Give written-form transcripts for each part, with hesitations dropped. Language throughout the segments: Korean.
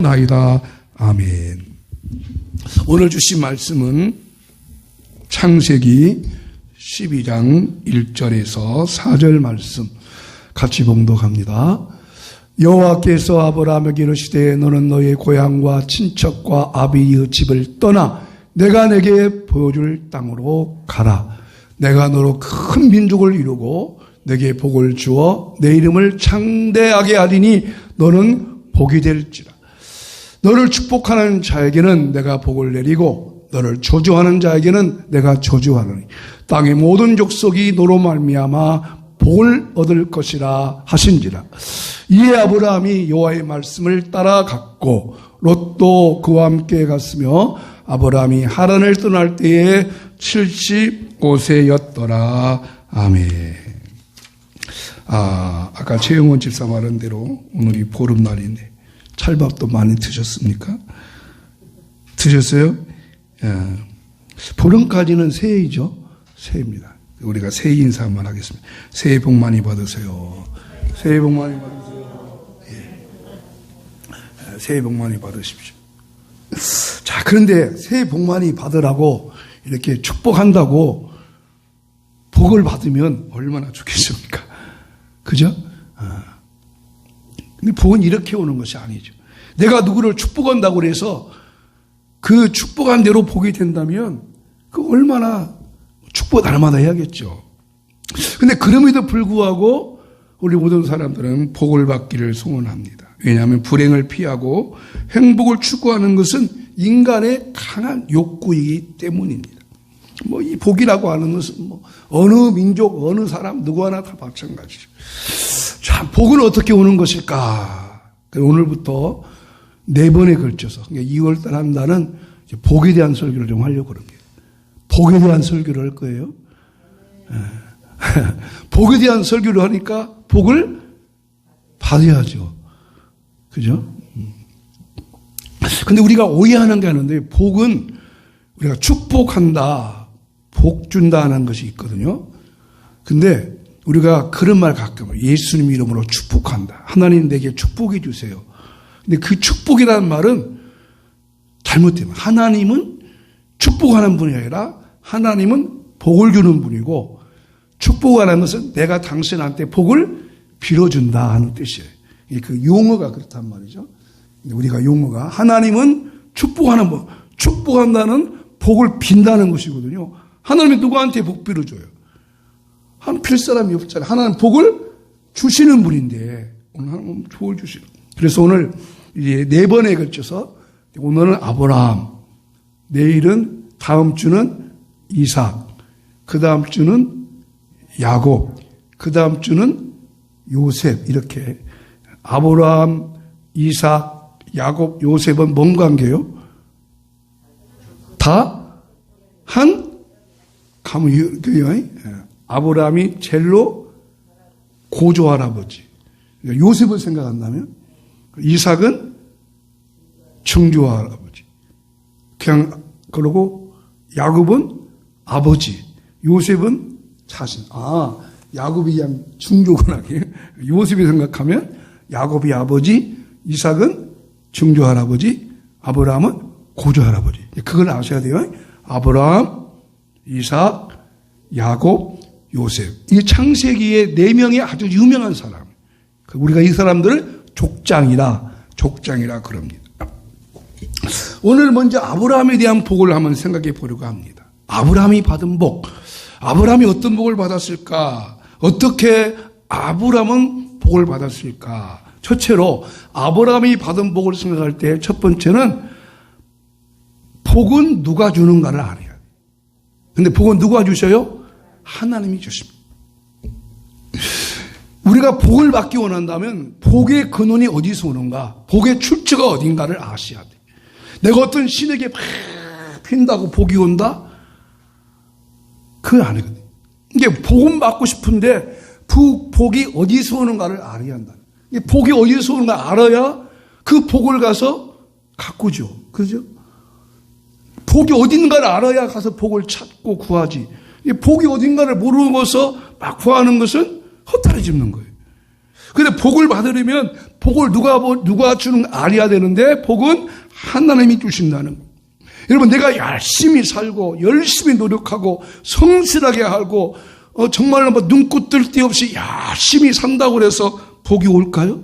기도하옵나이다. 아멘. 오늘 주신 말씀은 창세기 12장 1절에서 4절 말씀 같이 봉독합니다. 여호와께서 아브라함에게 이르시되 너는 너의 고향과 친척과 아비의 집을 떠나 내가 내게 보여줄 땅으로 가라. 내가 너로 큰 민족을 이루고 내게 복을 주어 내 이름을 창대하게 하리니 너는 복이 될지라. 너를 축복하는 자에게는 내가 복을 내리고 너를 저주하는 자에게는 내가 저주하노니 땅의 모든 족속이 너로 말미암아 복을 얻을 것이라 하신지라. 이에 아브라함이 여호와의 말씀을 따라갔고 롯도 그와 함께 갔으며 아브라함이 하란을 떠날 때에 75세였더라. 아멘. 아까 최영원 집사 말한 대로 오늘이 보름날인데 찰밥도 많이 드셨습니까? 드셨어요? 보름까지는 새해이죠. 새해입니다. 우리가 새해 인사 한번 하겠습니다. 새해 복 많이 받으세요. 새해 복 많이 받으세요. 예. 새해 복 많이 받으십시오. 자, 그런데 새해 복 많이 받으라고 이렇게 축복한다고 복을 받으면 얼마나 좋겠습니까? 그죠? 근데 복은 이렇게 오는 것이 아니죠. 내가 누구를 축복한다고 해서 그 축복한 대로 복이 된다면 그 얼마나 축복 날마다 해야겠죠. 근데 그럼에도 불구하고 우리 모든 사람들은 복을 받기를 소원합니다. 왜냐하면 불행을 피하고 행복을 추구하는 것은 인간의 강한 욕구이기 때문입니다. 이 복이라고 하는 것은 어느 민족, 어느 사람, 누구 하나 다 마찬가지죠. 자, 복은 어떻게 오는 것일까? 오늘부터 4번에 걸쳐서, 2월달 한 달은 복에 대한 설교를 좀 하려고 합니다. 복에 대한 설교를 할 거예요. 복에 대한 설교를 하니까 복을 받아야죠. 그죠? 근데 우리가 오해하는 게 있는데, 복은 우리가 축복한다, 복 준다 하는 것이 있거든요. 근데 우리가 그런 말 가끔 예수님 이름으로 축복한다. 하나님 내게 축복해 주세요. 근데 그 축복이라는 말은 잘못되면 하나님은 축복하는 분이 아니라 하나님은 복을 주는 분이고 축복하는 것은 내가 당신한테 복을 빌어준다 하는 뜻이에요. 그 용어가 그렇단 말이죠. 우리가 용어가 하나님은 축복하는 분, 축복한다는 복을 빈다는 것이거든요. 하나님이 누구한테 복 빌어줘요? 한 필 사람이 없잖아요. 하나님 복을 주시는 분인데 오늘 하나님 복을 주시는. 그래서 오늘 이제 4번에 걸쳐서 오늘은 아브라함, 내일은 다음 주는 이삭, 그 다음 주는 야곱, 그 다음 주는 요셉 이렇게 아브라함, 이삭, 야곱, 요셉은 뭔 관계요? 다 한 가문이에요. 아브라함이 젤로 고조 할아버지, 요셉을 생각한다면 이삭은 증조 할아버지, 그냥 그러고 야곱은 아버지, 요셉은 자신. 야곱이 그냥 증조구나. 요셉이 생각하면 야곱이 아버지, 이삭은 증조 할아버지, 아브라함은 고조 할아버지. 그걸 아셔야 돼요. 아브라함, 이삭, 야곱, 요셉. 이 창세기의 4명의 아주 유명한 사람. 우리가 이 사람들을 족장이라 그럽니다. 오늘 먼저 아브라함에 대한 복을 한번 생각해 보려고 합니다. 아브라함이 받은 복. 아브라함이 어떤 복을 받았을까? 어떻게 아브라함은 복을 받았을까? 첫째로 아브라함이 받은 복을 생각할 때 첫 번째는 복은 누가 주는가를 알아야 돼요. 근데 복은 누가 주셔요? 하나님이 주십니다. 우리가 복을 받기 원한다면 복의 근원이 어디서 오는가? 복의 출처가 어딘가를 아셔야 돼. 내가 어떤 신에게 막 핀다고 복이 온다? 그건 아니거든요. 이게 복은 받고 싶은데 복이 어디서 오는가를 알아야 한다. 복이 어디서 오는가 알아야 그 복을 가서 가꾸죠. 그죠? 복이 어딘가를 알아야 가서 복을 찾고 구하지. 복이 어딘가를 모르고서 막 구하는 것은 헛다리 짚는 거예요. 근데 복을 받으려면 복을 누가 주는 거 알아야 되는데 복은 하나님이 주신다는 거. 여러분, 내가 열심히 살고 열심히 노력하고 성실하게 하고 정말로 뭐 눈꽃 뜰 데 없이 열심히 산다고 해서 복이 올까요?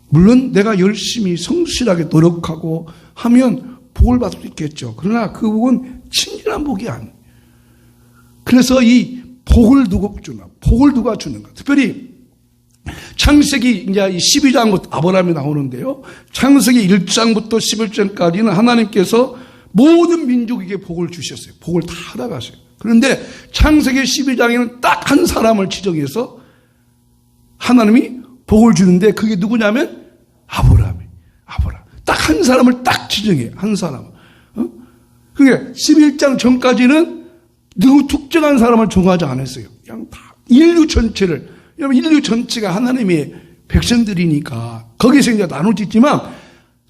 물론 내가 열심히 성실하게 노력하고 하면 복을 받을 수 있겠죠. 그러나 그 복은 친절한 복이 아니에요. 그래서 이 복을 누가 주나? 복을 누가 주는가? 특별히 창세기 이제 12장부터 아브라함이 나오는데요. 창세기 1장부터 11장까지는 하나님께서 모든 민족에게 복을 주셨어요. 복을 다 알아가세요. 그런데 창세기 12장에는 딱 한 사람을 지정해서 하나님이 복을 주는데 그게 누구냐면 아브라함. 딱 한 사람을 딱 지정해. 한 사람. 그게 11장 전까지는 누구 특정한 사람을 정하지 않았어요. 그냥 다 인류 전체를. 여러분, 인류 전체가 하나님의 백성들이니까 거기서 이제 나눠지지만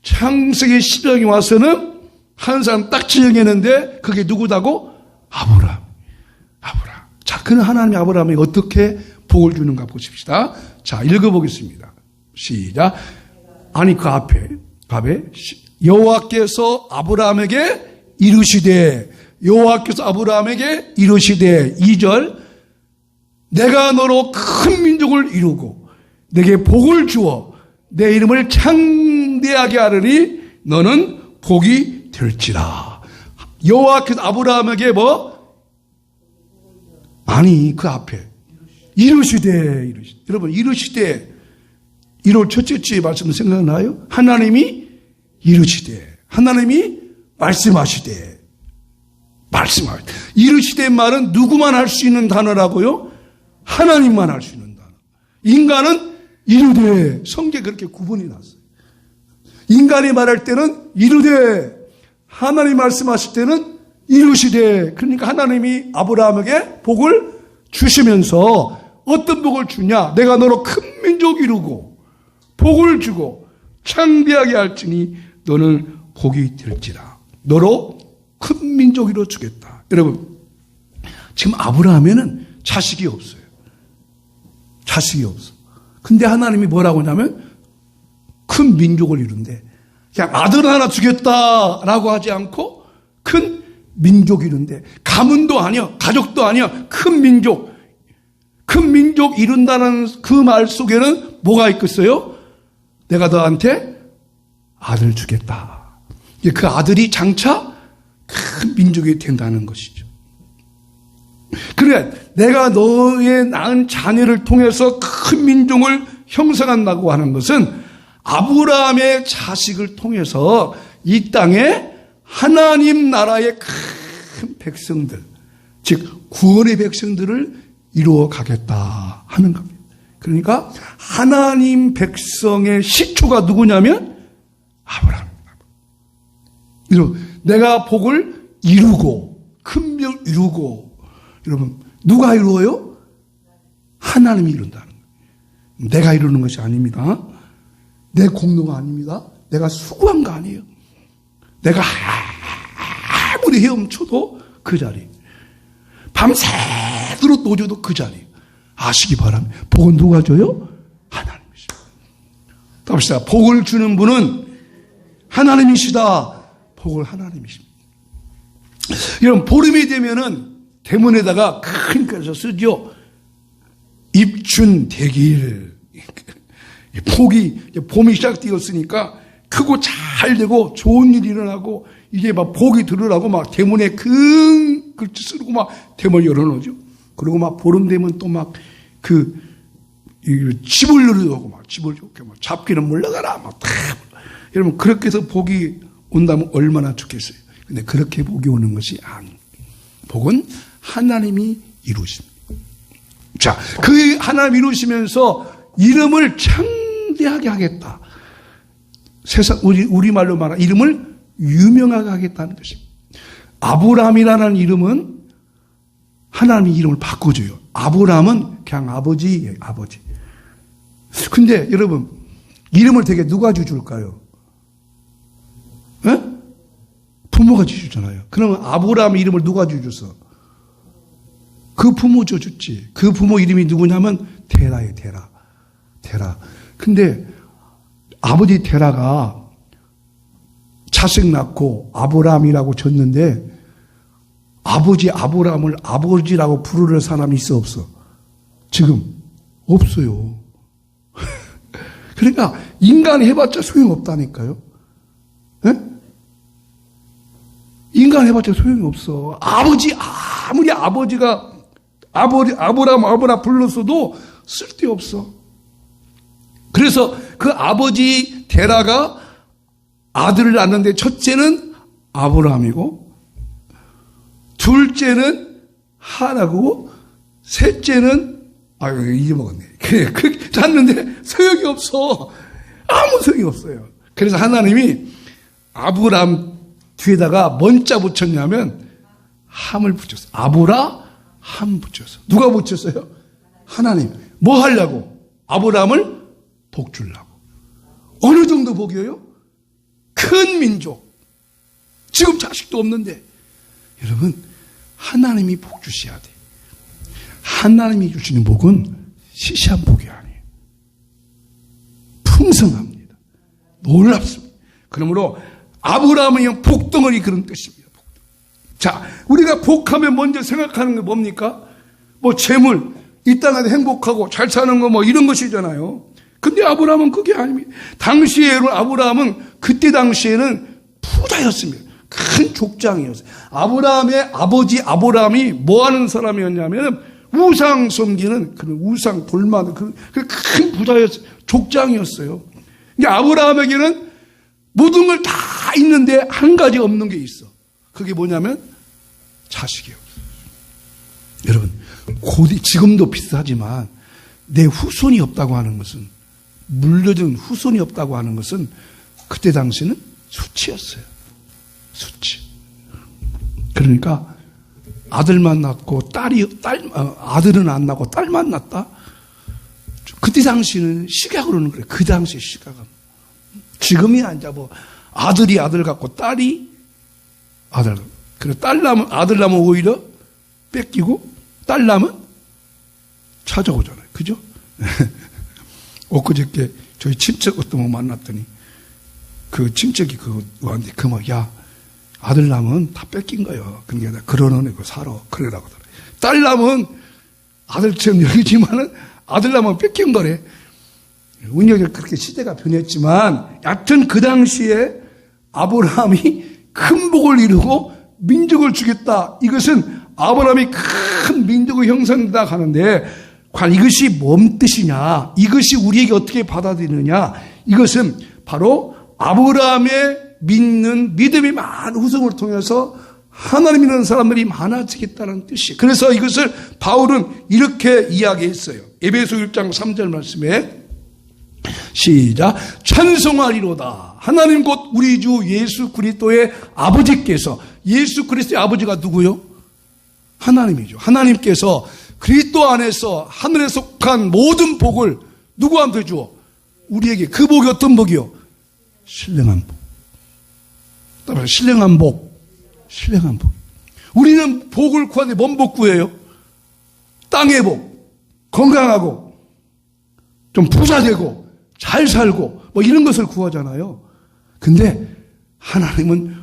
창세기 12장에 와서는 한 사람 딱 지정했는데 그게 누구다고? 아브라함. 자, 그는 하나님의 아브라함이 어떻게 복을 주는가 보십시다. 자, 읽어보겠습니다. 시작. 아니, 그 앞에 여호와께서 아브라함에게 이르시되 2절 내가 너로 큰 민족을 이루고 내게 복을 주어 내 이름을 창대하게 하리니 너는 복이 될지라. 여호와께서 아브라함에게 아니, 그 앞에 이르시되. 여러분, 이르시되 1월 첫째 주의 말씀 생각나요? 하나님이 이르시되, 하나님이 말씀하시되. 이르시되 말은 누구만 할 수 있는 단어라고요? 하나님만 할 수 있는 단어. 인간은 이르되. 성경에 그렇게 구분이 났어요. 인간이 말할 때는 이르되, 하나님 말씀하실 때는 이르시되. 그러니까 하나님이 아브라함에게 복을 주시면서 어떤 복을 주냐? 내가 너로 큰 민족 이루고 복을 주고 창대하게 할지니 너는 복이 될지라. 너로 큰 민족 이루어 주겠다. 여러분, 지금 아브라함에는 자식이 없어요. 근데 하나님이 뭐라고 하냐면 큰 민족을 이룬대. 그냥 아들 하나 주겠다라고 하지 않고 큰 민족 이룬대. 가문도 아니야, 가족도 아니야. 큰 민족 이룬다는 그 말 속에는 뭐가 있겠어요? 내가 너한테 아들 주겠다. 그 아들이 장차 큰 민족이 된다는 것이죠. 그래, 내가 너의 낳은 자녀를 통해서 큰 민족을 형성한다고 하는 것은 아브라함의 자식을 통해서 이 땅에 하나님 나라의 큰 백성들, 즉 구원의 백성들을 이루어 가겠다 하는 겁니다. 그러니까 하나님 백성의 시초가 누구냐면 아브라함입니다. 내가 복을 이루고 큰 별 이루고, 여러분, 누가 이루어요? 하나님이 이룬다는 거예요. 내가 이루는 것이 아닙니다. 내 공로가 아닙니다. 내가 수고한 거 아니에요. 내가 아무리 헤엄쳐도 그 자리, 밤새도록 노져도 그 자리 아시기 바랍니다. 복은 누가 줘요? 하나님이십니다. 답시다. 복을 주는 분은 하나님이시다. 복을 하나님이십니다. 여러분, 보름이 되면은 대문에다가 큰 글자 쓰죠. 입춘대길. 봄이 시작되었으니까 크고 잘 되고 좋은 일이 일어나고 이제 막 복이 들으라고 막 대문에 큰 글자 쓰고 막 대문 열어놓죠. 그리고 막 보름 되면 또 막 집을 누르고 막 집을 좋게 막 잡기는 물러가라 막 다. 여러분, 그렇게 해서 복이 온다면 얼마나 좋겠어요. 근데 그렇게 복이 오는 것이 아니에요. 복은 하나님이 이루십니다. 자, 그 하나님 이루시면서 이름을 창대하게 하겠다. 세상, 우리말로 말하면 이름을 유명하게 하겠다는 것입니다. 아브라함이라는 이름은 하나님이 이름을 바꿔줘요. 아브라함은 그냥 아버지예요, 아버지. 근데 여러분, 이름을 되게 누가 줄까요? 에? 부모가 지주잖아요. 그러면 아브라함 이름을 누가 지어줬어? 그 부모 지어줬지. 그 부모 이름이 누구냐면 테라예요, 테라. 근데 아버지 테라가 자식 낳고 아브라함이라고 졌는데 아버지 아브라함을 아버지라고 부르는 사람이 있어 없어? 지금 없어요. 그러니까 인간이 해봤자 소용없다니까요. 네? 인간 해봤자 소용이 없어. 아무리 아버지가 아브라함 불렀어도 쓸데없어. 그래서 그 아버지 데라가 아들을 낳는데 첫째는 아브라함이고 둘째는 하나고 셋째는 잊어먹었네. 그래, 낳는데 소용이 없어. 아무 소용이 없어요. 그래서 하나님이 아브라함 뒤에다가 뭔자 붙였냐면 함을 붙였어요. 아브라함 붙였어요. 누가 붙였어요? 하나님. 뭐 하려고? 아브라함을 복 주려고. 어느 정도 복이에요? 큰 민족. 지금 자식도 없는데. 여러분, 하나님이 복 주셔야 돼. 하나님이 주시는 복은 시시한 복이 아니에요. 풍성합니다. 놀랍습니다. 그러므로 아브라함은 복덩어리 그런 뜻입니다. 복덩어리. 자, 우리가 복하면 먼저 생각하는 게 뭡니까? 뭐 재물, 이 땅에서 행복하고 잘 사는 거 뭐 이런 것이잖아요. 근데 아브라함은 그게 아닙니다. 당시에 아브라함은 그때 당시에는 부자였습니다. 큰 족장이었어요. 아브라함의 아버지 아브라함이 뭐 하는 사람이었냐면 우상 섬기는 그런 우상 돌만 그 큰 부자였어요. 족장이었어요. 그러니까 아브라함에게는 모든 걸 다 있는데 한 가지 없는 게 있어. 그게 뭐냐면 자식이 없어요. 여러분, 지금도 비슷하지만 내 후손이 없다고 하는 것은, 물려준 후손이 없다고 하는 것은 그때 당시는 수치였어요. 수치. 그러니까 아들만 낳고 아들은 안 낳고 딸만 낳았다? 그때 당시는 시각으로는 그래. 그 당시 시각은. 지금이 아니자 뭐 아들이 아들 갖고 딸이 아들 갖고. 그래 아들 낳으면 오히려 뺏기고 딸 낳으면 찾아오잖아요. 그죠? 엊그저께 저희 친척 어떤 분 만났더니 그 친척이 그거한테 야 아들 낳으면 다 뺏긴 거예요. 그러니까 내가 그러는 애고 살아. 그러라고 하더라. 딸 낳으면 아들처럼 여기지만은 아들 낳으면 뺏긴 거래. 운명이 그렇게 시대가 변했지만 여하튼 그 당시에 아브라함이 큰 복을 이루고 민족을 주겠다. 이것은 아브라함이 큰 민족의 형성이다 하는데 과연 이것이 뭔 뜻이냐? 이것이 우리에게 어떻게 받아들이느냐? 이것은 바로 아브라함의 믿는 믿음이 많은 후손을 통해서 하나님 믿는 사람들이 많아지겠다는 뜻이에요. 그래서 이것을 바울은 이렇게 이야기했어요. 에베소 1장 3절 말씀에 시작. 찬송하리로다. 하나님 곧 우리 주 예수 그리스도의 아버지께서, 예수 그리스도의 아버지가 누구요? 하나님이죠. 하나님께서 그리스도 안에서 하늘에 속한 모든 복을 누구한테 주어? 우리에게. 그 복이 어떤 복이요? 신령한 복. 따라서 신령한 복. 신령한 복. 우리는 복을 구하는데 뭔 복 구해요? 땅의 복. 건강하고 좀 부자 되고 잘 살고 뭐 이런 것을 구하잖아요. 근데 하나님은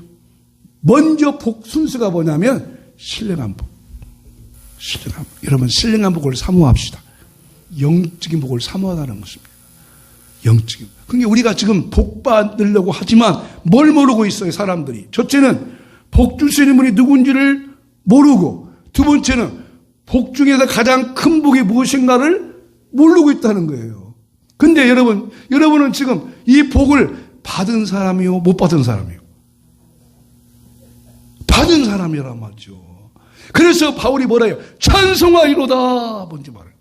먼저 복 순서가 뭐냐면 신령한 복. 신령한 복. 여러분, 신령한 복을 사모합시다. 영적인 복을 사모하다는 것입니다. 영적인. 그러니까 우리가 지금 복 받으려고 하지만 뭘 모르고 있어요, 사람들이. 첫째는 복 주시는 분이 누군지를 모르고, 두 번째는 복 중에서 가장 큰 복이 무엇인가를 모르고 있다는 거예요. 근데 여러분은 지금 이 복을 받은 사람이요, 못 받은 사람이요? 받은 사람이란 말이죠. 그래서 바울이 뭐라 해요? 찬송하리로다. 뭔지 말해요.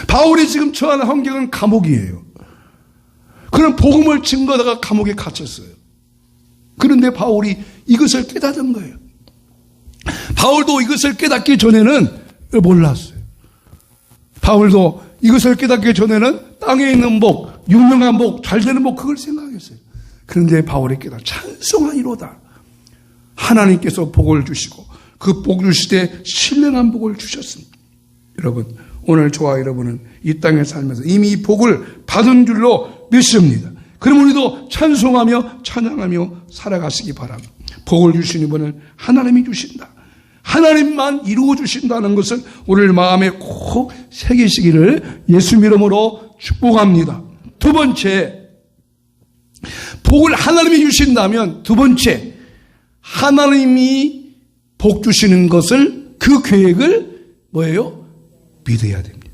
바울이 지금 처한 환경은 감옥이에요. 그런 복음을 증거하다가 감옥에 갇혔어요. 그런데 바울이 이것을 깨닫은 거예요. 바울도 이것을 깨닫기 전에는 몰랐어요. 바울도 이것을 깨닫기 전에는 땅에 있는 복, 유명한 복, 잘 되는 복, 그걸 생각했어요. 그런데 바울이 깨닫, 찬송하리로다. 하나님께서 복을 주시고 그 복 주실 때 신령한 복을 주셨습니다. 여러분, 오늘 저와 여러분은 이 땅에 살면서 이미 이 복을 받은 줄로 믿습니다. 그럼 우리도 찬송하며 찬양하며 살아가시기 바랍니다. 복을 주시는 분은 하나님이 주신다. 하나님만 이루어 주신다는 것을 오늘 마음에 꼭 새기시기를 예수 이름으로 축복합니다. 두 번째, 복을 하나님이 주신다면 두 번째, 하나님이 복 주시는 것을 그 계획을 뭐예요? 믿어야 됩니다.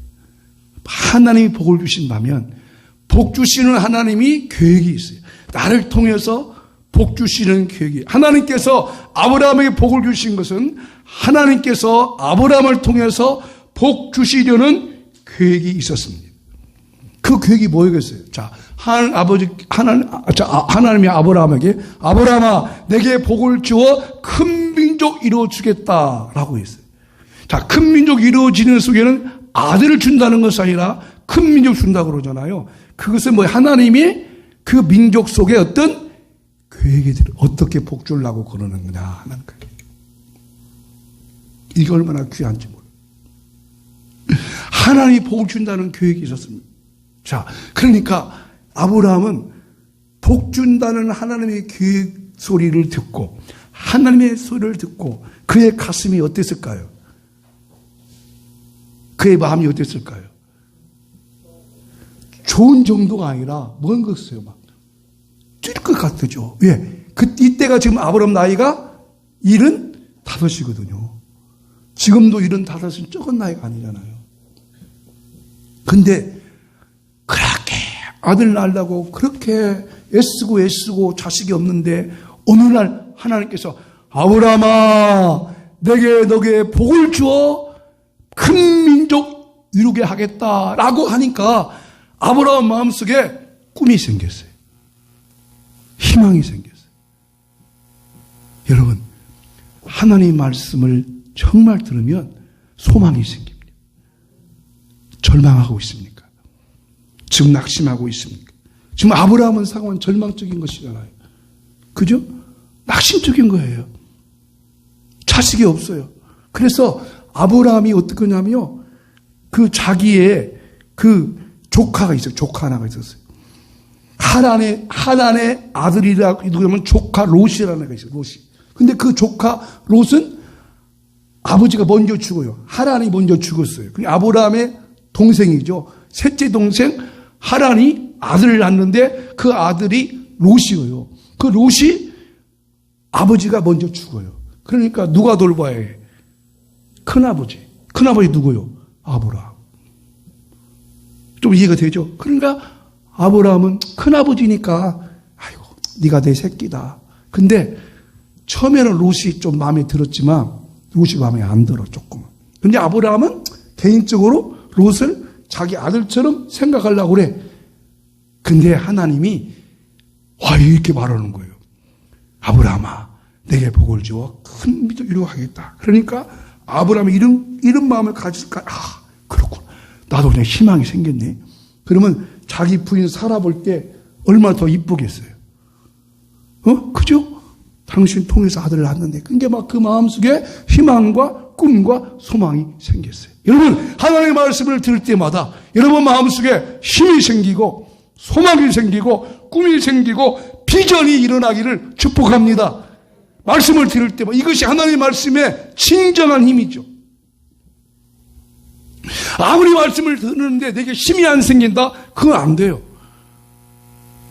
하나님이 복을 주신다면 복 주시는 하나님이 계획이 있어요. 나를 통해서 복 주시는 계획이. 하나님께서 아브라함에게 복을 주신 것은 하나님께서 아브라함을 통해서 복 주시려는 계획이 있었습니다. 그 계획이 뭐였겠어요? 자, 하나님이 아브라함에게 아브라함아 내게 복을 주어 큰 민족 이루어주겠다라고 했어요. 자, 큰 민족 이루어지는 속에는 아들을 준다는 것이 아니라 큰 민족 준다고 그러잖아요. 그것은 뭐 하나님이 그 민족 속에 어떤 계획이 어떻게 복 주려고 그러는 거냐 하는 거예요. 이게 얼마나 귀한지 몰라요. 하나님이 복을 준다는 계획이 있었습니다. 자, 그러니까 아브라함은 복 준다는 하나님의 계획 소리를 듣고 하나님의 소리를 듣고 그의 가슴이 어땠을까요? 그의 마음이 어땠을까요? 좋은 정도가 아니라 뭔 것이에요? 막 뛸 것 같죠. 왜? 이때가 지금 아브라함 나이가 75이거든요. 지금도 75은 적은 나이가 아니잖아요. 근데 그렇게 아들 낳으려고 그렇게 애쓰고 자식이 없는데 어느 날 하나님께서 아브라함아 너게 복을 주어 큰 민족 이루게 하겠다라고 하니까 아브라함 마음속에 꿈이 생겼어요. 희망이 생겼어요. 여러분, 하나님의 말씀을 정말 들으면 소망이 생깁니다. 절망하고 있습니까? 지금 낙심하고 있습니까? 지금 아브라함은 상황은 절망적인 것이잖아요. 그죠? 낙심적인 거예요. 자식이 없어요. 그래서 아브라함이 어떻게 하냐면요. 그 자기의 그 조카가 있어요. 조카 하나가 있었어요. 하란의 아들이라고 하면 조카 롯이라는 애가 있어요. 롯이. 근데 그 조카 롯은 아버지가 먼저 죽어요. 하란이 먼저 죽었어요. 아브라함의 동생이죠. 셋째 동생 하란이 아들을 낳는데 그 아들이 롯이에요. 그 롯이 아버지가 먼저 죽어요. 그러니까 누가 돌봐야 해? 큰아버지. 큰아버지 누구요? 아브라함. 좀 이해가 되죠? 그러니까 아브라함은 큰아버지니까 아이고 네가 내 새끼다. 근데 처음에는 롯이 좀 마음에 들었지만 롯이 마음에 안 들어 조금은. 근데 아브라함은 개인적으로 롯을 자기 아들처럼 생각하려고 그래. 근데 하나님이 이렇게 말하는 거예요. 아브라함아 내게 복을 주어 큰 민족 이루어가겠다. 그러니까 아브라함이 이런 마음을 가질까? 그렇구나. 나도 그냥 희망이 생겼네. 그러면 자기 부인 살아볼 때 얼마나 더 이쁘겠어요. 그죠? 당신 통해서 아들을 낳았는데. 그게 막 그 마음속에 희망과 꿈과 소망이 생겼어요. 여러분, 하나님의 말씀을 들을 때마다 여러분 마음속에 힘이 생기고 소망이 생기고 꿈이 생기고 비전이 일어나기를 축복합니다. 말씀을 들을 때마다 이것이 하나님의 말씀의 진정한 힘이죠. 아무리 말씀을 듣는데 내게 힘이 안 생긴다? 그건 안 돼요.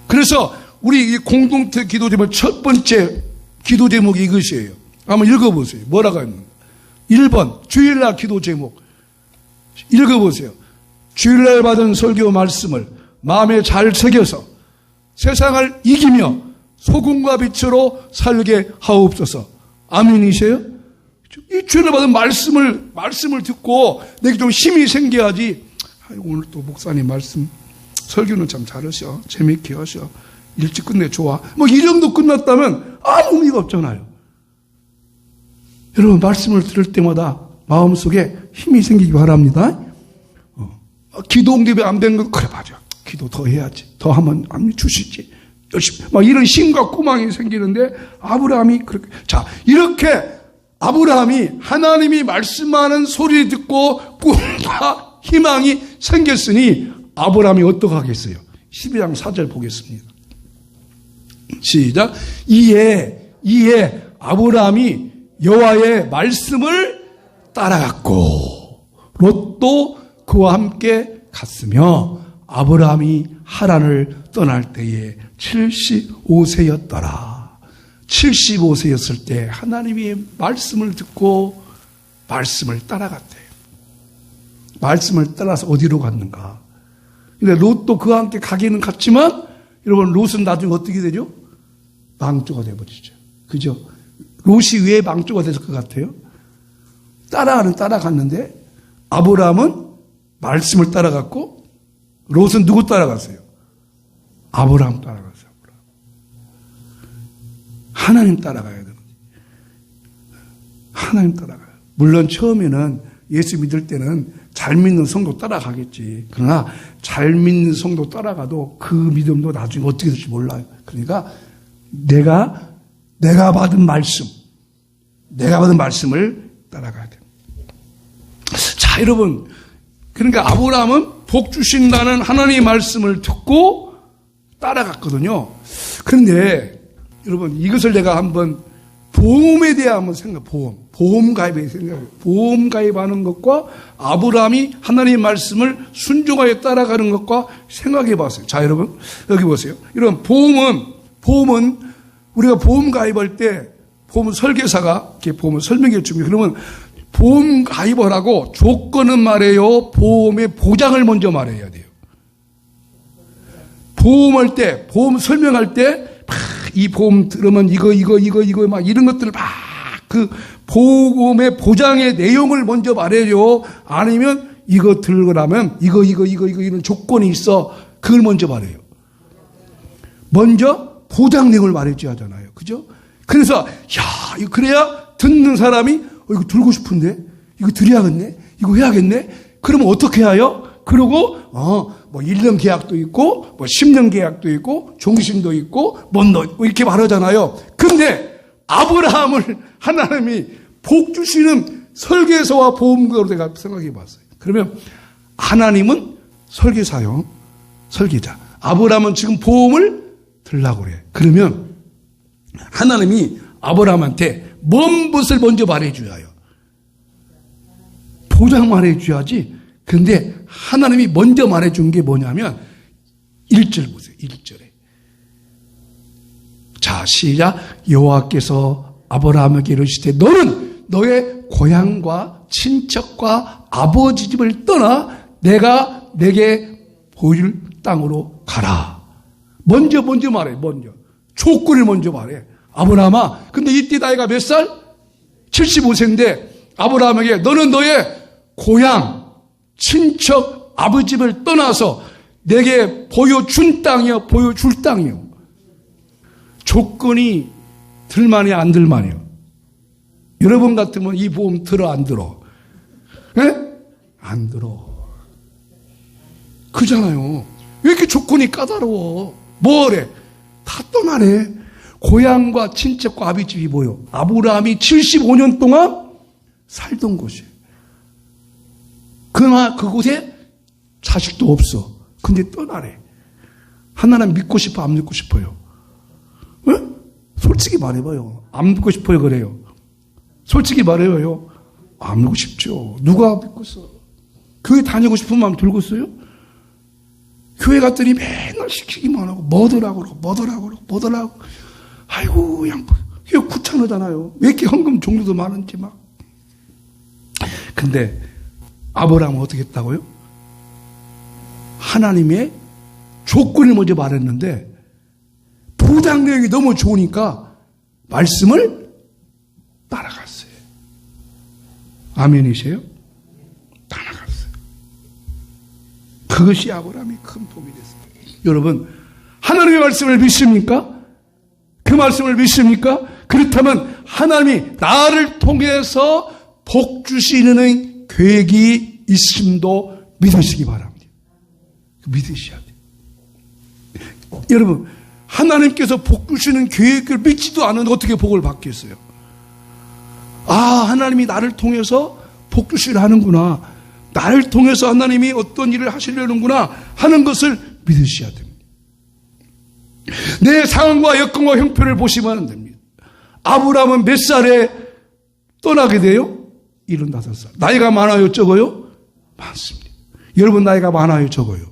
그래서 우리 이 공동체 기도 제목 첫 번째 기도 제목이 이것이에요. 한번 읽어보세요. 뭐라고 했는가? 1번 주일날 기도 제목 읽어보세요. 주일날 받은 설교 말씀을 마음에 잘 새겨서 세상을 이기며 소금과 빛으로 살게 하옵소서. 아멘이세요? 이 주일날 받은 말씀을 듣고 내게 좀 힘이 생겨야지. 오늘 또 목사님 말씀 설교는 참 잘하셔. 재밌게 하셔. 일찍 끝내 좋아. 이 정도 끝났다면 아무 의미가 없잖아요. 여러분 말씀을 들을 때마다 마음속에 힘이 생기기 바랍니다. 기도 응답이 안 된 건 그래 맞아. 기도 더 해야지. 더 하면 안 주시지. 열심히 이런 힘과 꾸망이 생기는데 아브라함이 그렇게 이렇게 아브라함이 하나님이 말씀하는 소리 듣고 꿈과 희망이 생겼으니 아브라함이 어떻게 하겠어요? 12장 4절 보겠습니다. 시작. 이에 아브라함이 여호와의 말씀을 따라갔고 롯도 그와 함께 갔으며 아브라함이 하란을 떠날 때에 75세였더라. 75세였을 때 하나님의 말씀을 듣고 말씀을 따라갔대요. 말씀을 따라서 어디로 갔는가? 근데 롯도 그와 함께 가기는 갔지만 여러분 롯은 나중에 어떻게 되죠? 망조가 되어버리죠. 그죠? 롯이 왜 망조가 됐을 것 같아요? 따라갔는데 아브라함은 말씀을 따라갔고 롯은 누구 따라갔어요? 아브라함 따라갔어요. 하나님 따라가야 되는 거지. 하나님 따라가요. 물론 처음에는 예수 믿을 때는 잘 믿는 성도 따라가겠지. 그러나 잘 믿는 성도 따라가도 그 믿음도 나중에 어떻게 될지 몰라요. 그러니까 내가 받은 말씀을 따라가야 돼요. 자, 여러분. 그러니까 아브라함은 복 주신다는 하나님의 말씀을 듣고 따라갔거든요. 그런데 여러분 이것을 내가 한번 보험에 대해 한번 보험 가입에 생각해요. 보험 가입하는 것과 아브라함이 하나님의 말씀을 순종하여 따라가는 것과 생각해 봤어요. 자, 여러분 여기 보세요. 여러분 보험은 우리가 보험 가입할 때 보험 설계사가 이렇게 보험을 설명해 줍니다. 그러면 보험 가입을 하고 조건은 말해요. 보험의 보장을 먼저 말해야 돼요. 보험 설명할 때 이 보험 들으면 이거 막 이런 것들을 막 그 보험의 보장의 내용을 먼저 말해요. 아니면 이거 들으라면 이거 이런 조건이 있어. 그걸 먼저 말해요. 먼저 보장 내용을 말해줘야 하잖아요. 그죠? 그래서 이거 그래야 듣는 사람이 이거 들고 싶은데 이거 드려야겠네. 이거 해야겠네. 그러면 어떻게 해요? 그러고 뭐 1년 계약도 있고 뭐 10년 계약도 있고 종신도 있고 뭐 이렇게 말하잖아요. 근데 아브라함을 하나님이 복 주시는 설계사와 보험가로 내가 생각해 봤어요. 그러면 하나님은 설계사요. 설계자. 아브라함은 지금 보험을 들라고 그래. 그러면 하나님이 아브라함한테 뭔 것을 먼저 말해줘야 해요. 보장 말해줘야지. 근데 하나님이 먼저 말해준 게 뭐냐면 1절 보세요. 1절에. 자, 시작. 여호와께서 아브라함에게 이르시되 너는 너의 고향과 친척과 아버지 집을 떠나 내가 내게 보일 땅으로 가라. 먼저 말해. 조건을 먼저 말해. 아브라함아, 근데 이때 나이가 몇 살? 75세인데 아브라함에게 너는 너의 고향, 친척, 아버지 집을 떠나서 내게 보여줄 땅이요. 조건이 들만이야, 안 들만이요? 여러분 같으면 이 보험 들어, 안 들어? 예? 안 들어. 그잖아요. 왜 이렇게 조건이 까다로워? 뭐래? 다 떠나네. 고향과 친척과 아버지 집이 뭐요? 아브라함이 75년 동안 살던 곳이에요. 그러나 그곳에 자식도 없어. 근데 떠나래. 하나님 믿고 싶어, 안 믿고 싶어요? 네? 솔직히 말해봐요. 안 믿고 싶어요, 그래요? 솔직히 말해봐요. 안 믿고 싶죠. 누가 믿겠어? 교회 다니고 싶은 마음 들겠어요? 교회 갔더니 맨날 시키기만 하고 뭐더라고. 아이고, 그냥 귀찮으잖아요. 왜 이렇게 헌금 종류도 많은지 막. 근데 아브라함은 어떻게 했다고요? 하나님의 조건을 먼저 말했는데 보장 내용이 너무 좋으니까 말씀을 따라갔어요. 아멘이세요? 따라갔어요. 그것이 아브라함이 큰 복이 됐어요. 여러분, 하나님의 말씀을 믿습니까? 그 말씀을 믿습니까? 그렇다면 하나님이 나를 통해서 복 주시는 계획이 있음도 믿으시기 바랍니다. 믿으셔야 돼요. 여러분, 하나님께서 복 주시는 계획을 믿지도 않은데 어떻게 복을 받겠어요? 아, 하나님이 나를 통해서 복 주시려 하는구나. 나를 통해서 하나님이 어떤 일을 하시려는구나 하는 것을 믿으셔야 됩니다. 내 상황과 여건과 형편을 보시면 안 됩니다. 아브라함은 몇 살에 떠나게 돼요? 75살. 나이가 많아요? 적어요? 많습니다. 여러분 나이가 많아요? 적어요?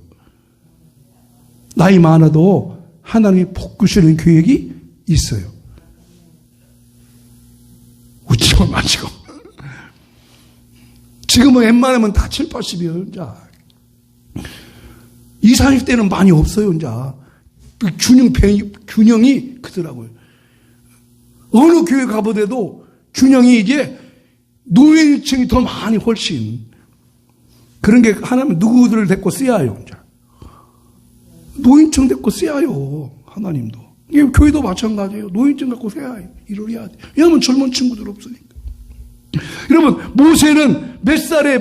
나이 많아도 하나님이 복 주시는 계획이 있어요. 웃지만 마시고. 지금은 웬만하면 다 7, 80이에요, 이제. 20, 30대는 많이 없어요, 이제. 균형이 크더라고요. 어느 교회 가보더라도 균형이 이제 노인층이 더 많이 훨씬. 그런 게 하나님 누구들을 데리고 써야 해요, 이제. 노인층 데리고 써야 해요, 하나님도. 교회도 마찬가지예요. 노인층 갖고 써야 해요. 일을 해야 돼. 왜냐하면 젊은 친구들 없으니까. 여러분, 모세는 몇 살에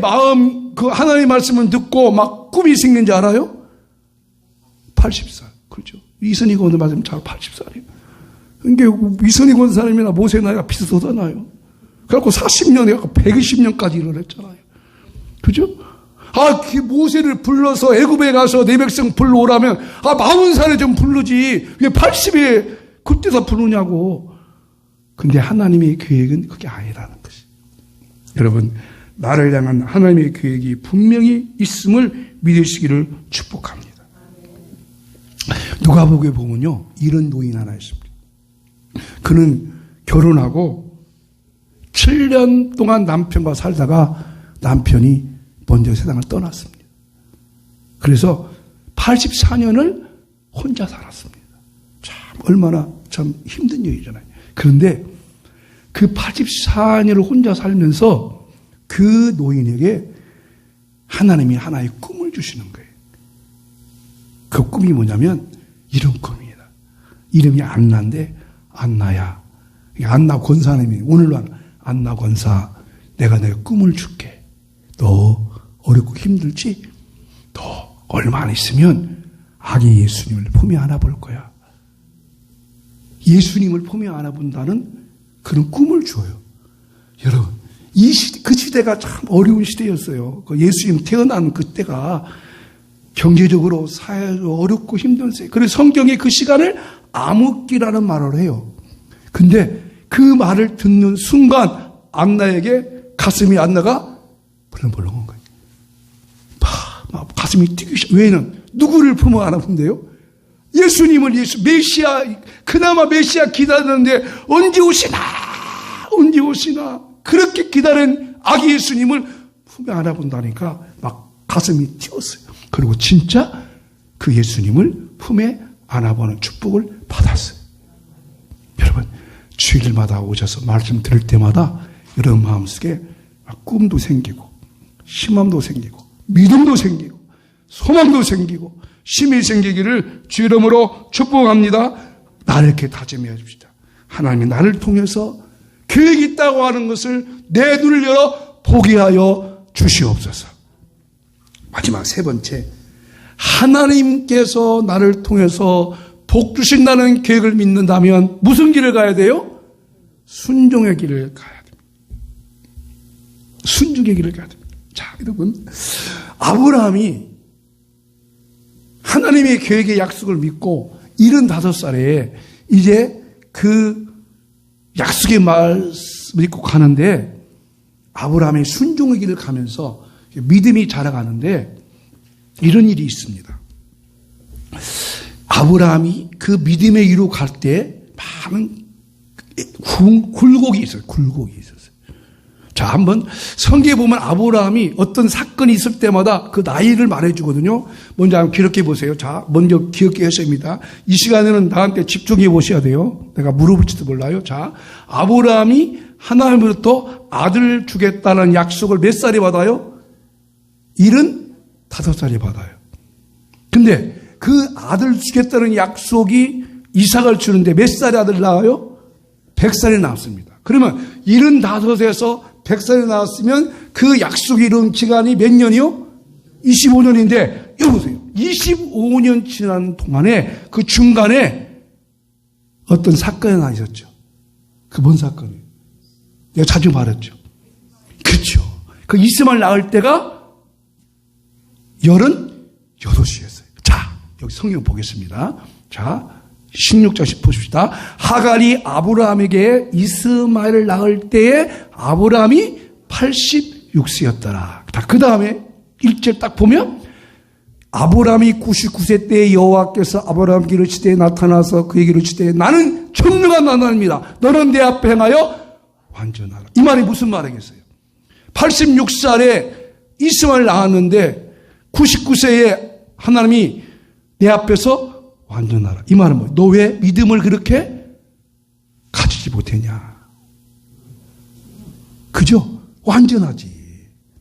그 하나님의 말씀을 듣고 막 꿈이 생긴 줄 알아요? 80살. 그렇죠. 이선희 권 말씀 잘 80살이에요. 그러니까 이선희 권 사람이나 모세 나이가 비슷하잖아요. 그래갖고 40년에 120년까지 일을 했잖아요. 그죠? 모세를 불러서 애굽에 가서 내 백성 불러오라면 40살에 좀 부르지 왜 80에 그때서 부르냐고. 근데 하나님의 계획은 그게 아니라는 것이. 여러분, 나를 향한 하나님의 계획이 분명히 있음을 믿으시기를 축복합니다. 누가복음에 보면요, 이런 노인 하나 있습니다. 그는 결혼하고 7년 동안 남편과 살다가 남편이 먼저 세상을 떠났습니다. 그래서 84년을 혼자 살았습니다. 참 얼마나 참 힘든 일이잖아요. 그런데 그 84년을 혼자 살면서 그 노인에게 하나님이 하나의 꿈을 주시는 거예요. 그 꿈이 뭐냐면 이런 꿈입니다. 이름이 안나인데, 안나야. 안나 권사님이 오늘로 안나 권사, 내가 내 꿈을 줄게. 너 어렵고 힘들지? 너 얼마 안 있으면 아기 예수님을 품에 안아볼 거야. 예수님을 품에 안아본다는 그런 꿈을 줘요. 여러분, 그 시대가 참 어려운 시대였어요. 그 예수님 태어난 그때가 경제적으로 사회적으로 어렵고 힘든 시대. 그래서 성경에 그 시간을 암흑기라는 말을 해요. 근데 그 말을 듣는 순간 안나에게 가슴이 안나가 벌렁벌렁한 거예요. 가슴이 뛰기 시작. 왜는 누구를 품어 안아본대요? 예수님을 메시아, 그나마 메시아 기다렸는데 언제 오시나 언제 오시나 그렇게 기다린 아기 예수님을 품에 안아본다니까 막 가슴이 뛰었어요. 그리고 진짜 그 예수님을 품에 안아보는 축복을 받았어요. 여러분, 주일마다 오셔서 말씀 들을 때마다 여러분 마음속에 꿈도 생기고 희망도 생기고 믿음도 생기고 소망도 생기고 힘이 생기기를 주 이름으로 축복합니다. 나를 이렇게 다짐해 줍시다. 하나님이 나를 통해서 계획이 있다고 하는 것을 내 눈을 열어 보게 하여 주시옵소서. 마지막 세 번째, 하나님께서 나를 통해서 복 주신다는 계획을 믿는다면 무슨 길을 가야 돼요? 순종의 길을 가야 됩니다. 순종의 길을 가야 됩니다. 자, 여러분, 아브라함이 하나님의 계획의 약속을 믿고 75살에 이제 그 약속의 말씀을 믿고 가는데 아브라함의 순종의 길을 가면서 믿음이 자라가는데 이런 일이 있습니다. 아브라함이 그 믿음의 이루 갈 때 많은 굴곡이 있어요. 굴곡이 있었어요. 자, 한번 성경에 보면 아브라함이 어떤 사건이 있을 때마다 그 나이를 말해주거든요. 먼저 한번 기록해 보세요. 자, 먼저 기억해 하셔야 합니다. 이 시간에는 나한테 집중해 보셔야 돼요. 내가 물어볼지도 몰라요. 자, 아브라함이 하나님으로부터 아들 주겠다는 약속을 몇 살에 받아요? 75살에 받아요. 근데 그 아들 주겠다는 약속이 이삭을 주는데 몇 살에 아들 낳아요? 100살에 낳았습니다. 그러면 75에서 100살에 낳았으면 그 약속이 이룬 기간이 몇 년이요? 25년인데 여보세요. 25년 지난 동안에 그 중간에 어떤 사건이 하나 있었죠. 그 뭔 사건이에요? 내가 자주 말했죠. 그렇죠. 그 이스마엘 낳을 때가 18이었어요. 자, 여기 성경 보겠습니다. 자, 16장 보십시다. 하갈이 아브라함에게 이스마엘을 낳을 때에 아브라함이 86세였더라. 그 다음에 1절 딱 보면 아브라함이 99세 때에 여호와께서 아브라함에게 이르시되 나타나서 그에게 이르시되 나는 전능한 하나님이다. 너는 내 앞에 행하여 완전하라. 이 말이 무슨 말이겠어요? 86살에 이스마엘 낳았는데 99세에 하나님이 내 앞에서 완전하라. 이 말은 뭐예요? 너 왜 믿음을 그렇게 가지지 못했냐? 그죠? 완전하지.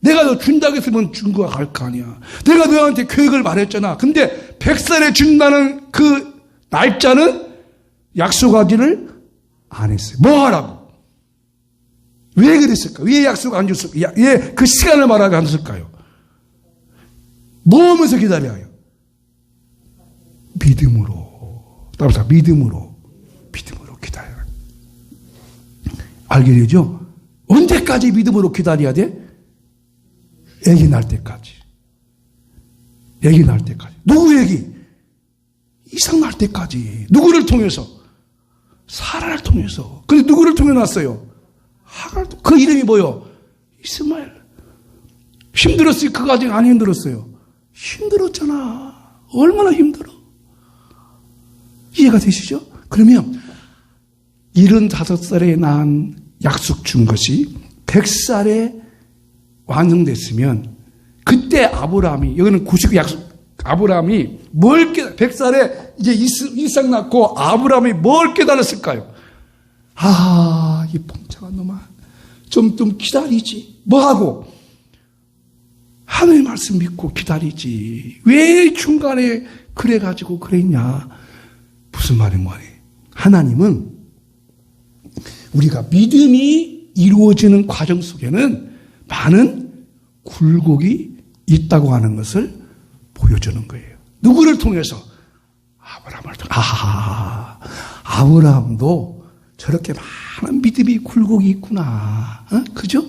내가 너 준다고 했으면 준 거 할 거 아니야. 내가 너한테 계획을 말했잖아. 근데 100살에 준다는 그 날짜는 약속하지를 안 했어요. 뭐 하라고? 왜 그랬을까? 왜 약속 안 줬을까? 왜 그 시간을 말하지 않았을까요? 뭐 하면서 기다려요? 믿음으로. 따라서 믿음으로 기다려라. 알게 되죠? 언제까지 믿음으로 기다려야 돼? 애기 낳을 때까지. 애기 낳을 때까지. 누구 애기? 이삭 낳을 때까지. 누구를 통해서? 사라를 통해서. 근데 누구를 통해 낳았어요? 하갈. 그 이름이 뭐요? 이스마엘. 힘들었어요? 그거 아직 안 힘들었어요. 힘들었잖아. 얼마나 힘들어. 이해가 되시죠? 그러면 75살에 낳은 약속 준 것이 100살에 완성됐으면 그때 아브라함이 여기는 99 약속 아브라함이 뭘 100살에 이제 이삭 낳고 아브라함이 뭘 깨달았을까요? 아, 이 봉차가 놈아 좀 기다리지. 뭐 하고? 하나님의 말씀 믿고 기다리지. 왜 중간에 그래가지고 그랬냐? 무슨 말이 뭐니? 하나님은 우리가 믿음이 이루어지는 과정 속에는 많은 굴곡이 있다고 하는 것을 보여주는 거예요. 누구를 통해서? 아브라함을 통해서. 아브라함도 저렇게 많은 믿음이 굴곡이 있구나. 그죠?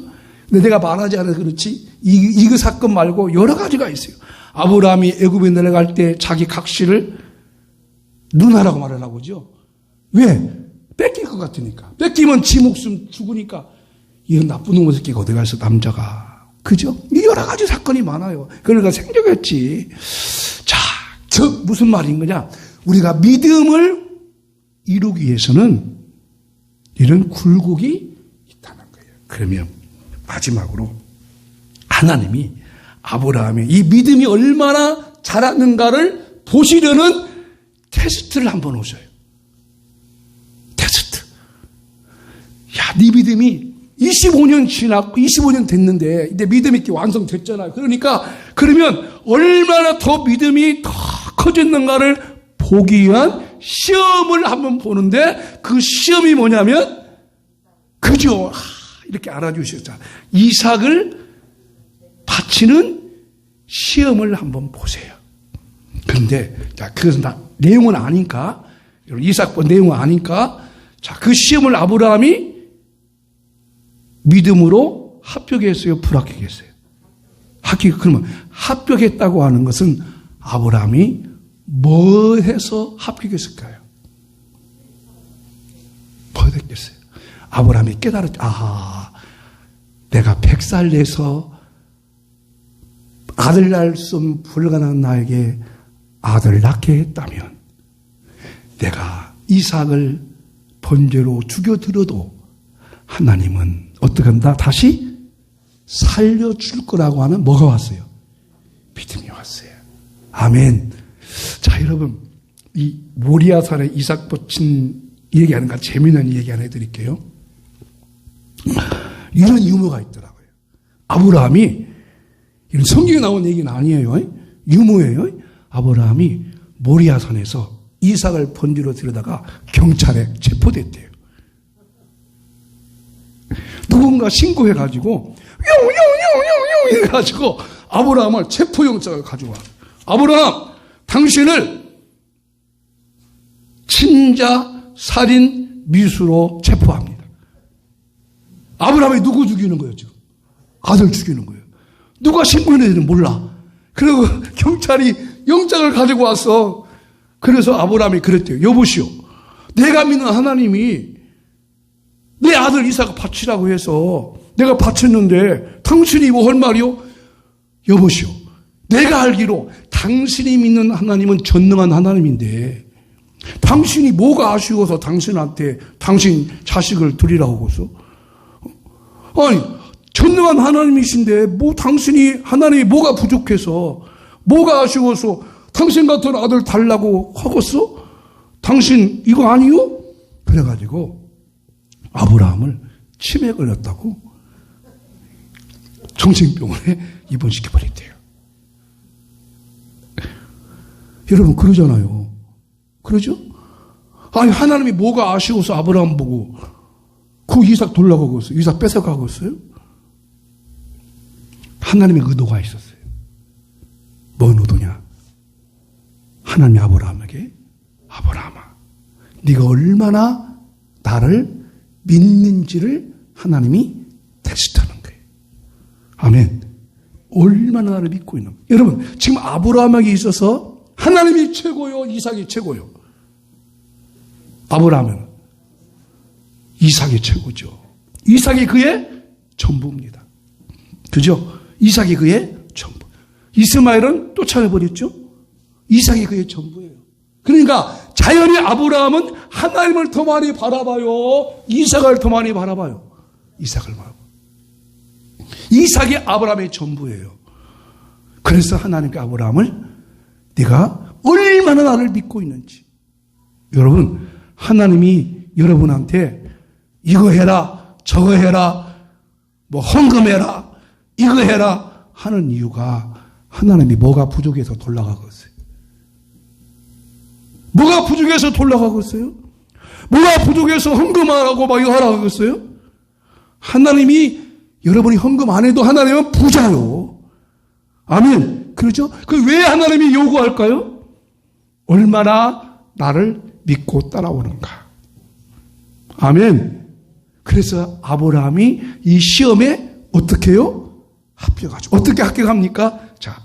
근데 내가 말하지 않아서 그렇지 이 사건 말고 여러 가지가 있어요. 아브라함이 애굽에 내려갈 때 자기 각시를 누나라고 말하려고 하죠. 왜? 뺏길 것 같으니까. 뺏기면 지 목숨 죽으니까 이건 나쁜 놈의 새끼가 어디 가서 남자가. 그죠? 여러 가지 사건이 많아요. 그러니까 생존했지. 자, 무슨 말인 거냐? 우리가 믿음을 이루기 위해서는 이런 굴곡이 있다는 거예요. 그러면 마지막으로 하나님이 아브라함의 이 믿음이 얼마나 자랐는가를 보시려는 테스트를 한번 오셔요. 테스트. 야, 네 믿음이 25년 지났고 25년 됐는데 이제 믿음이 이렇게 완성됐잖아요. 그러면 얼마나 더 믿음이 더 커졌는가를 보기 위한 시험을 한번 보는데 그 시험이 뭐냐면 그죠? 이렇게 알아주셨죠. 이삭을 바치는 시험을 한번 보세요. 그런데 자, 그것은 다 내용은 아니까 이삭 내용은 아니까 자, 그 시험을 아브라함이 믿음으로 합격했어요? 불합격했어요? 그러면 합격했다고 하는 것은 아브라함이 뭐 해서 합격했을까요? 뭐 했겠어요? 아브라함이 깨달았죠. 내가 100살 내서 아들 낳을 수 없는 불가능한 나에게 아들을 낳게 했다면 내가 이삭을 번제로 죽여들어도 하나님은 어떻게 한다? 다시 살려줄 거라고 하는 뭐가 왔어요? 믿음이 왔어요. 아멘. 자, 여러분, 이 모리아산에 이삭 바친 얘기하는 거 재미난 얘기 하나 해드릴게요. 이런 유머가 있더라고요. 아브라함이 이런 성경에 나온 얘기는 아니에요. 유머예요. 아브라함이 모리아산에서 이삭을 번지로 들여다가 경찰에 체포됐대요. 누군가 신고해가지고 용 해가지고 아브라함을 체포영장을 가져와. 아브라함, 당신을 친자 살인 미수로 체포합니다. 아브라함이 누구 죽이는 거예요, 지금? 아들 죽이는 거예요. 누가 신고했는지는 몰라. 그리고 경찰이 영장을 가지고 왔어. 그래서 아브라함이 그랬대요. 여보시오, 내가 믿는 하나님이 내 아들 이삭을 바치라고 해서 내가 바쳤는데 당신이 뭐 할 말이요? 여보시오, 내가 알기로 당신이 믿는 하나님은 전능한 하나님인데 당신이 뭐가 아쉬워서 당신한테 당신 자식을 드리라고 했어? 아니, 전능한 하나님이신데 뭐 당신이 하나님이 뭐가 부족해서 뭐가 아쉬워서 당신 같은 아들 달라고 하겠어? 당신 이거 아니요? 그래가지고 아브라함을 치매에 걸렸다고 정신병원에 입원시켜버렸대요. 여러분 그러잖아요. 그러죠? 아니, 하나님이 뭐가 아쉬워서 아브라함 보고 그 이삭 돌라고 했어요? 이삭 뺏어가고 했어요? 하나님의 의도가 있었어요. 뭔 의도냐? 하나님이 아브라함에게, 아브라함아, 네가 얼마나 나를 믿는지를 하나님이 테스트하는 거예요. 아멘. 얼마나 나를 믿고 있는 거예요. 여러분, 지금 아브라함에게 있어서 하나님이 최고요, 이삭이 최고요? 아브라함은 이삭이 최고죠. 이삭이 그의 전부입니다. 그죠? 이삭이 그의 전부. 이스마엘은 쫓아내버렸죠? 이삭이 그의 전부예요. 그러니까 자연히 아브라함은 하나님을 더 많이 바라봐요? 이삭을 더 많이 바라봐요? 이삭을 바라봐요. 이삭이 아브라함의 전부예요. 그래서 하나님께 아브라함을 네가 얼마나 나를 믿고 있는지. 여러분, 하나님이 여러분한테 이거 해라, 저거 해라, 뭐 헌금해라, 이거 해라 하는 이유가 하나님이 뭐가 부족해서 돌아가겠어요? 뭐가 부족해서 돌아가겠어요? 뭐가 부족해서 헌금하라고 막 이거 하라고 하겠어요? 하나님이 여러분이 헌금 안 해도 하나님은 부자요. 아멘. 그렇죠? 그 왜 하나님이 요구할까요? 얼마나 나를 믿고 따라오는가. 아멘. 그래서 아브라함이 이 시험에 어떻게 해요? 합격하죠. 어떻게 합격합니까? 자,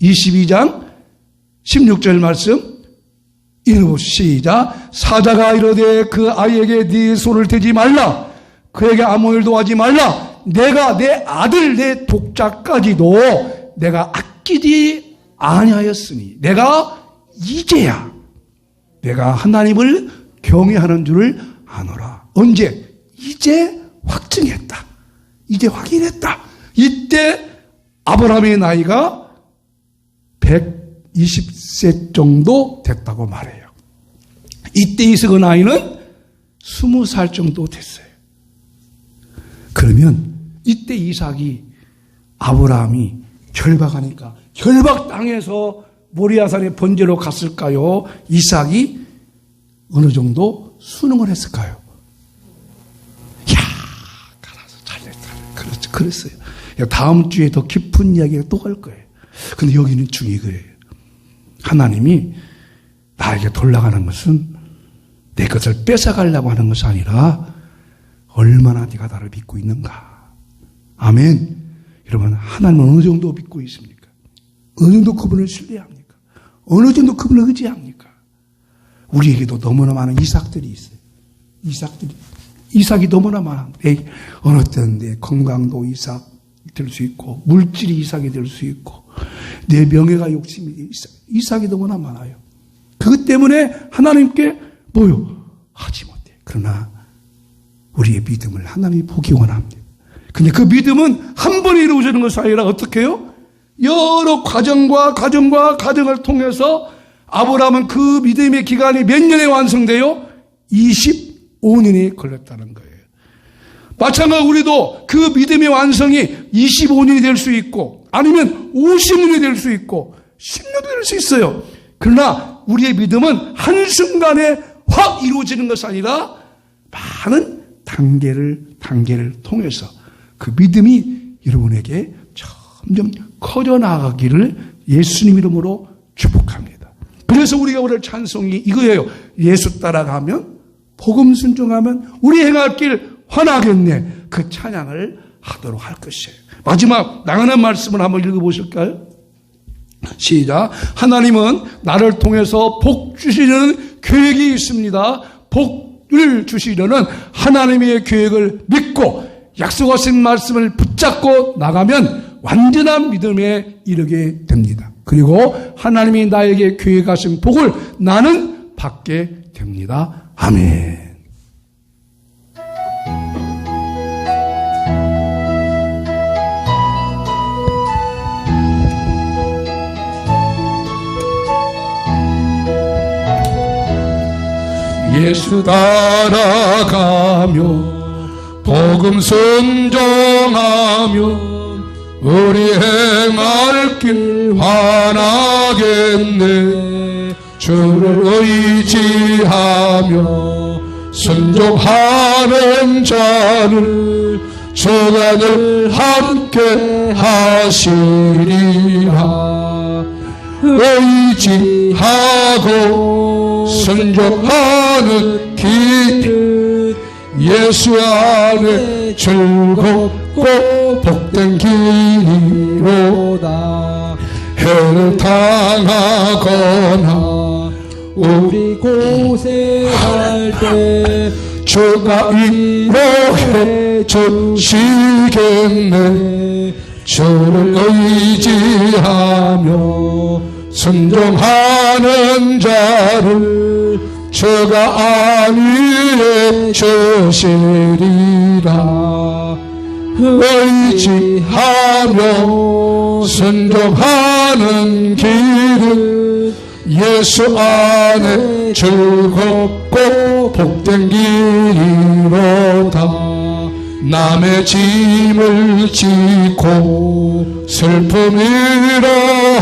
22장 16절 말씀 읽어보시죠. 시작. 사자가 이르되 그 아이에게 네 손을 대지 말라. 그에게 아무 일도 하지 말라. 내가 내 아들 내 독자까지도 내가 아끼지 아니하였으니 내가 이제야 내가 하나님을 경외하는 줄을 아노라. 언제? 이제 확증했다. 이제 확인했다. 이때 아브라함의 나이가 120세 정도 됐다고 말해요. 이때 이삭의 나이는 20살 정도 됐어요. 그러면 이때 이삭이 아브라함이 결박하니까 결박당해서 모리아산의 번제로 갔을까요? 이삭이 어느 정도 순응을 했을까요? 야, 가라서 잘됐다. 그렇죠. 그랬어요. 다음 주에 더 깊은 이야기가 또 할 거예요. 근데 여기는 중요한 거예요. 하나님이 나에게 돌아가는 것은 내 것을 뺏어가려고 하는 것이 아니라 얼마나 네가 나를 믿고 있는가. 아멘. 여러분, 하나님은 어느 정도 믿고 있습니까? 어느 정도 그분을 신뢰합니까? 어느 정도 그분을 의지합니까? 우리에게도 너무나 많은 이삭들이 있어요. 이삭이 너무나 많아. 어느 때는 내 건강도 이삭 될 수 있고, 물질이 이삭이 될 수 있고, 내 명예가 욕심이 이삭이 너무나 많아요. 그것 때문에 하나님께 뭐요? 하지 못해. 그러나 우리의 믿음을 하나님이 보기 원합니다. 근데 그 믿음은 한 번에 이루어지는 것이 아니라 어떻게 해요? 여러 과정을 통해서 아브라함은 그 믿음의 기간이 몇 년에 완성돼요? 25년이 걸렸다는 거예요. 마찬가지로 우리도 그 믿음의 완성이 25년이 될 수 있고 아니면 50년이 될 수 있고 10년이 될 수 있어요. 그러나 우리의 믿음은 한순간에 확 이루어지는 것이 아니라 많은 단계를 통해서 그 믿음이 여러분에게 점점 커져 나가기를 예수님 이름으로 축복합니다. 그래서 우리가 오늘 찬송이 이거예요. 예수 따라가면 복음 순종하면 우리 행할 길 환하겠네. 그 찬양을 하도록 할 것이에요. 마지막 나가는 말씀을 한번 읽어보실까요? 시작. 하나님은 나를 통해서 복 주시려는 계획이 있습니다. 복을 주시려는 하나님의 계획을 믿고 약속하신 말씀을 붙잡고 나가면 완전한 믿음에 이르게 됩니다. 그리고 하나님이 나에게 계획하신 복을 나는 받게 됩니다. 아멘. 예수 따라가며 복음 순종하며 우리 행할 길 환하겠네. 주를 의지하며 순종하는 자를 주가 늘 함께 하시리라. 의지하고 순종하는 길 예수 안에 즐겁고 복된 길이로다. 해를 당하거나 우리 고생할 때 주가 인도해 주시겠네. 주를 의지하며 순종하는 자를 주가 안위해 주시리라. 의지하며 순종하는 길은 예수 안에 즐겁고 복된 길이로다. 남의 짐을 지고 슬픔이라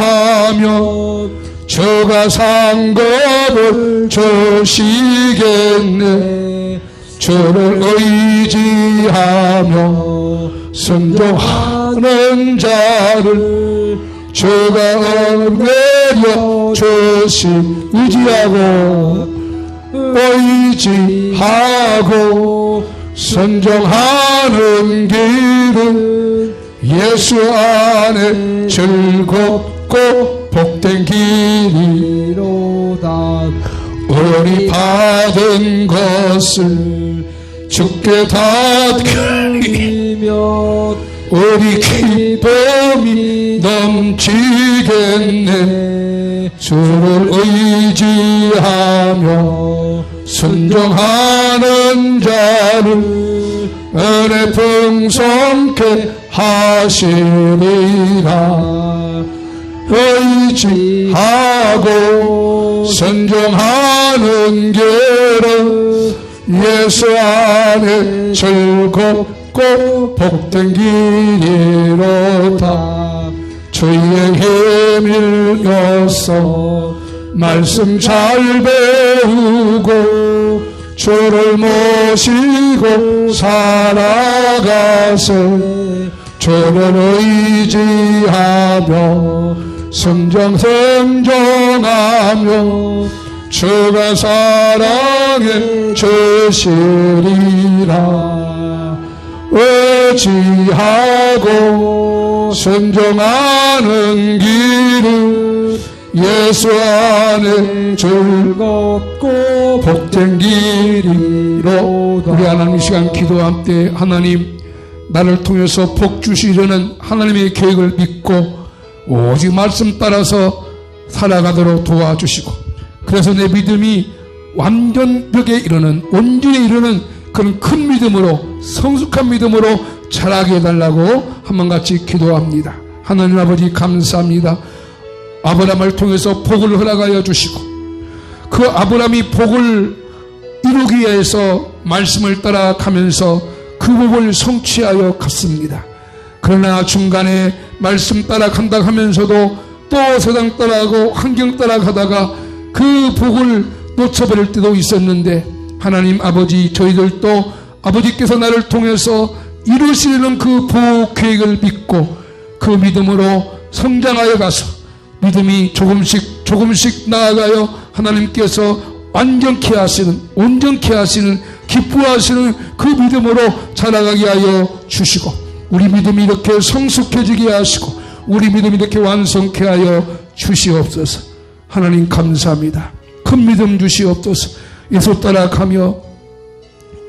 하며 주가 상급을 주시겠네. 주를 의지하며 순종하는 자를 주가 은혜려 의지하고 의지하고 순종하는 길은 예수 안에 즐겁고 복된 길이로다. 우리 받은 것을 주께 다 드리며 우리 기쁨이 넘치겠네. 주를 의지하며 순종하는 자를 은혜 풍성케 하시리라. 의지하고 순종하는 길은 예수 안에 즐겁고 복된 길이로다. 주의 힘을 얻어 말씀 잘 배우고 주를 모시고 살아가세. 주를 의지하며 순종하며 주가 사랑해 주시리라. 의지하고 순종하는 길은 예수 안에 즐겁고 복된 길이로다. 우리 하나님 이 시간 기도할 때 하나님 나를 통해서 복 주시려는 하나님의 계획을 믿고 오직 말씀 따라서 살아가도록 도와주시고 그래서 내 믿음이 완전벽에 이르는 온전히 이르는 그런 큰 믿음으로 성숙한 믿음으로 자라게 해달라고 한번 같이 기도합니다. 하나님 아버지 감사합니다. 아브라함을 통해서 복을 허락하여 주시고 그 아브라함이 복을 이루기 위해서 말씀을 따라가면서 그 복을 성취하여 갔습니다. 그러나 중간에 말씀 따라간다 하면서도 또 세상 따라가고 환경 따라가다가 그 복을 놓쳐버릴 때도 있었는데 하나님 아버지 저희들도 아버지께서 나를 통해서 이루시려는 그 복 계획을 믿고 그 믿음으로 성장하여 가서 믿음이 조금씩 나아가요 하나님께서 완전케 하시는 온전케 하시는 기뻐하시는 그 믿음으로 자라가게 하여 주시고 우리 믿음이 이렇게 성숙해지게 하시고 우리 믿음 이렇게 완성케 하여 주시옵소서. 하나님 감사합니다. 큰 믿음 주시옵소서. 예수 따라가며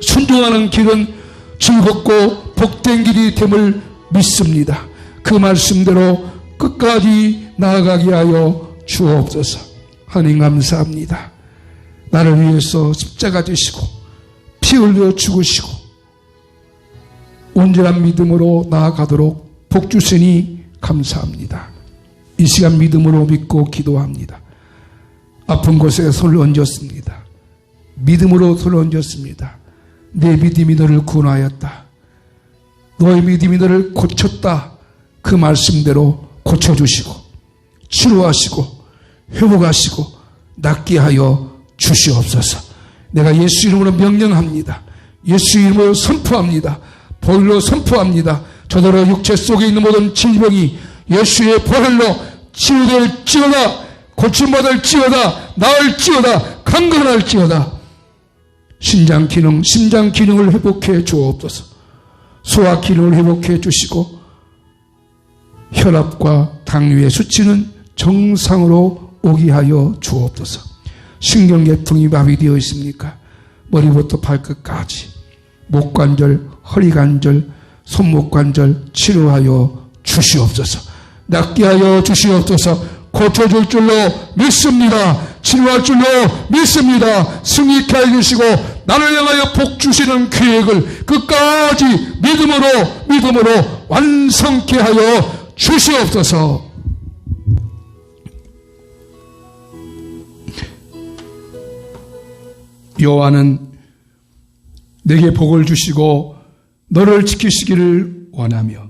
순종하는 길은 즐겁고 복된 길이 됨을 믿습니다. 그 말씀대로 끝까지 나아가게 하여 주옵소서. 하나님 감사합니다. 나를 위해서 십자가 지시고 피 흘려 죽으시고 온전한 믿음으로 나아가도록 복 주시니 감사합니다. 이 시간 믿음으로 믿고 기도합니다. 아픈 곳에 손을 얹었습니다. 믿음으로 손을 얹었습니다. 내 믿음이 너를 구원하였다. 너의 믿음이 너를 고쳤다. 그 말씀대로 고쳐주시고 치료하시고 회복하시고 낫게 하여 주시옵소서. 내가 예수 이름으로 명령합니다. 예수 이름으로 선포합니다. 보혈로 선포합니다. 저더러 육체 속에 있는 모든 질병이 예수의 보혈로 치유될지어다. 고침받을지어다. 나을지어다. 강건할지어다. 심장 기능을 회복해 주옵소서. 소화 기능을 회복해 주시고 혈압과 당뇨의 수치는 정상으로 오게 하여 주옵소서. 신경계통이 마비되어 있습니까? 머리부터 발끝까지 목관절, 허리관절, 손목관절 치료하여 주시옵소서. 낫게 하여 주시옵소서. 고쳐줄 줄로 믿습니다. 치료할 줄로 믿습니다. 승리케 해주시고 나를 향하여 복 주시는 계획을 끝까지 믿음으로 완성케 하여 주시옵소서. 여호와는 내게 복을 주시고 너를 지키시기를 원하며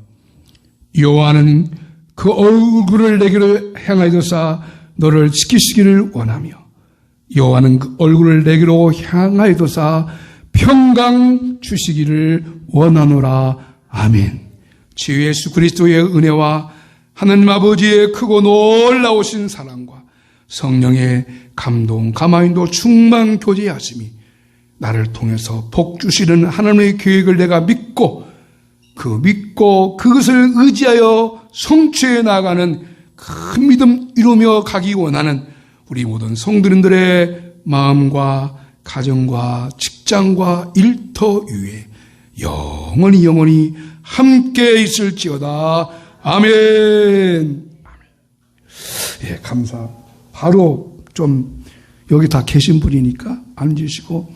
여호와는 그 얼굴을 내게로 향하여서 너를 지키시기를 원하며 여호와는 그 얼굴을 내게로 향하여서 평강 주시기를 원하노라. 아멘. 주 예수 그리스도의 은혜와 하나님 아버지의 크고 놀라우신 사랑과 성령의 감동, 가마인도 충만 교제하심이 나를 통해서 복 주시는 하나님의 계획을 내가 믿고 그것을 의지하여 성취해 나가는 큰 믿음 이루며 가기 원하는 우리 모든 성도님들의 마음과 가정과 직장과 일터 위에 영원히 함께 있을지어다. 아멘. 예, 감사. 바로 좀 여기 다 계신 분이니까 앉으시고